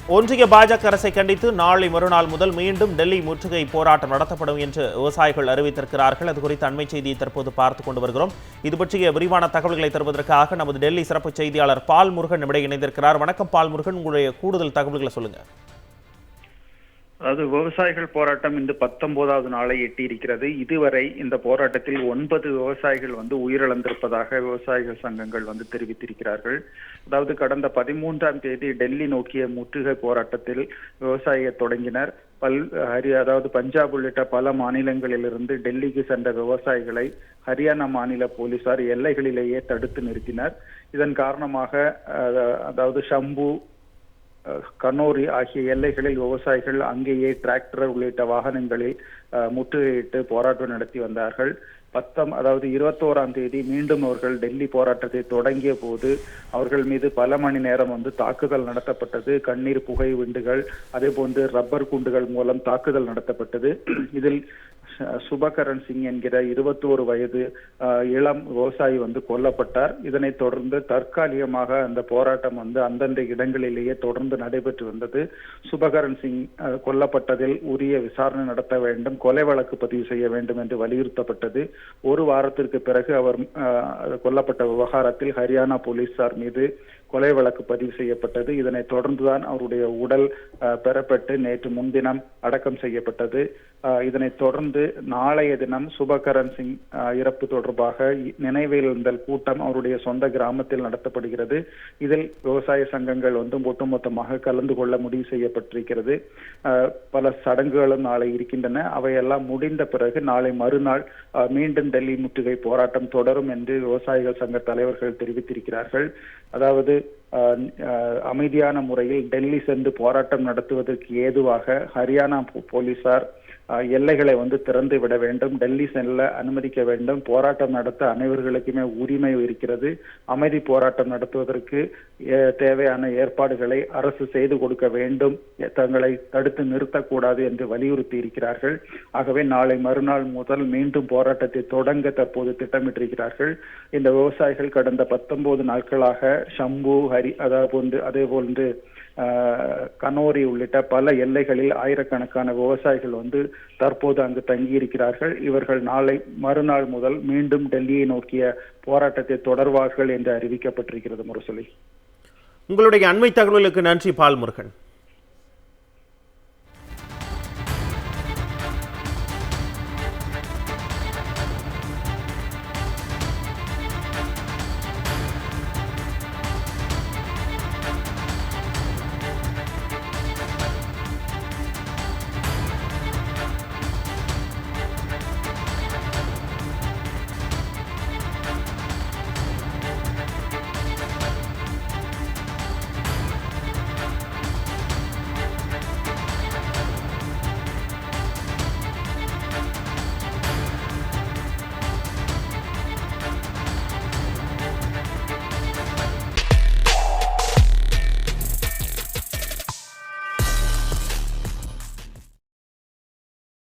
ஒன்றிய பாஜக அரசை கண்டித்து நாளை மறுநாள் முதல் மீண்டும் டெல்லி முற்றுகை போராட்டம் நடத்தப்படும் என்று விவசாயிகள் அறிவித்திருக்கிறார்கள். அது குறித்த அண்மை செய்தியை தற்போது பார்த்துக் கொண்டு வருகிறோம். இது பற்றிய விரிவான தகவல்களை தருவதற்காக நமது டெல்லி சிறப்பு செய்தியாளர் பால்முருகன் நம்மிடையே இணைந்திருக்கிறார். வணக்கம் பால்முருகன், உங்களுடைய கூடுதல் தகவல்களை சொல்லுங்க. அதாவது விவசாயிகள் போராட்டம் இன்று 19வது நாளை எட்டியிருக்கிறது. இதுவரை இந்த போராட்டத்தில் 9 விவசாயிகள் உயிரிழந்திருப்பதாக விவசாயிகள் சங்கங்கள் தெரிவித்திருக்கிறார்கள். அதாவது கடந்த 13ஆம் தேதி டெல்லி நோக்கிய முற்றுகை போராட்டத்தில் விவசாயிகள் தொடங்கினர். அதாவது பஞ்சாப் உள்ளிட்ட பல மாநிலங்களிலிருந்து டெல்லிக்கு சென்ற விவசாயிகளை ஹரியானா மாநில போலீசார் எல்லைகளிலேயே தடுத்து நிறுத்தினர். இதன் காரணமாக அதாவது ஷம்பு, கனோரி ஆகிய எல்லைகளில் விவசாயிகள் அங்கேயே டிராக்டர் உள்ளிட்ட வாகனங்களில் முற்றுகையிட்டு போராட்டம் நடத்தி வந்தார்கள். அதாவது 21ஆம் தேதி மீண்டும் அவர்கள் டெல்லி போராட்டத்தை தொடங்கிய போது அவர்கள் மீது பல மணி நேரம் தாக்குதல் நடத்தப்பட்டது. கண்ணீர் புகை குண்டுகள், அதே போன்று ரப்பர் குண்டுகள் மூலம் தாக்குதல் நடத்தப்பட்டது. இதில் சுபகரன் சிங் என்கிற 21 வயது இளம் விவசாயி கொல்லப்பட்டார். இதனைத் தொடர்ந்து தற்காலிகமாக அந்த போராட்டம் அந்தந்த இடங்களிலேயே தொடர்ந்து நடைபெற்று வந்தது. சுபகரன் சிங் கொல்லப்பட்டதில் உரிய விசாரணை நடத்த வேண்டும், கொலை வழக்கு பதிவு செய்ய வேண்டும் என்று வலியுறுத்தப்பட்டது. ஒரு வாரத்திற்கு பிறகு அவர் கொல்லப்பட்ட விவகாரத்தில் ஹரியானா போலீசார் மீது கொலை வழக்கு பதிவு செய்யப்பட்டது. இதனைத் தொடர்ந்துதான் அவருடைய உடல் பெறப்பட்டு நேற்று முன்தினம் அடக்கம் செய்யப்பட்டது. இதனைத் தொடர்ந்து நாளைய தினம் சுபகரன் சிங் இறப்பு தொடர்பாக நினைவேந்தல் கூட்டம் அவருடைய சொந்த கிராமத்தில் நடத்தப்படுகிறது. இதில் விவசாய சங்கங்கள் ஒட்டுமொத்தமாக கலந்து கொள்ள முடிவு செய்யப்பட்டிருக்கிறது. பல சடங்குகளும் நாளை இருக்கின்றன. அவையெல்லாம் முடிந்த பிறகு நாளை மறுநாள் மீண்டும் டெல்லி முற்றுகை போராட்டம் தொடரும் என்று விவசாயிகள் சங்க தலைவர்கள் தெரிவித்திருக்கிறார்கள். அதாவது அமைதியான முறையில் டெல்லி சென்று போராட்டம் நடத்துவதற்கு ஏதுவாக ஹரியானா போலீசார் எல்லைகளை திறந்து விட வேண்டும், டெல்லி செல்ல அனுமதிக்க வேண்டும். போராட்டம் நடத்த அனைவர்களுக்குமே உரிமை இருக்கிறது. அமைதி போராட்டம் நடத்துவதற்கு தேவையான ஏற்பாடுகளை அரசு செய்து கொடுக்க வேண்டும், தங்களை தடுத்து நிறுத்தக்கூடாது என்று வலியுறுத்தி இருக்கிறார்கள். ஆகவே நாளை மறுநாள் முதல் மீண்டும் போராட்டத்தை தொடங்க தற்போது திட்டமிட்டிருக்கிறார்கள். இந்த விவசாயிகள் கடந்த 19 நாட்களாக ஷம்பு, அதே போன்று கனோரி உள்ளிட்ட பல எல்லைகளில் ஆயிரக்கணக்கான விவசாயிகள் தற்போது அங்கு தங்கியிருக்கிறார்கள். இவர்கள் நாளை மறுநாள் முதல் மீண்டும் டெல்லியை நோக்கிய போராட்டத்தை தொடர்வார்கள் என்று அறிவிக்கப்பட்டிருக்கிறது. முரசொலி, உங்களுடைய அண்மை தகவலுக்கு நன்றி பால்முருகன்.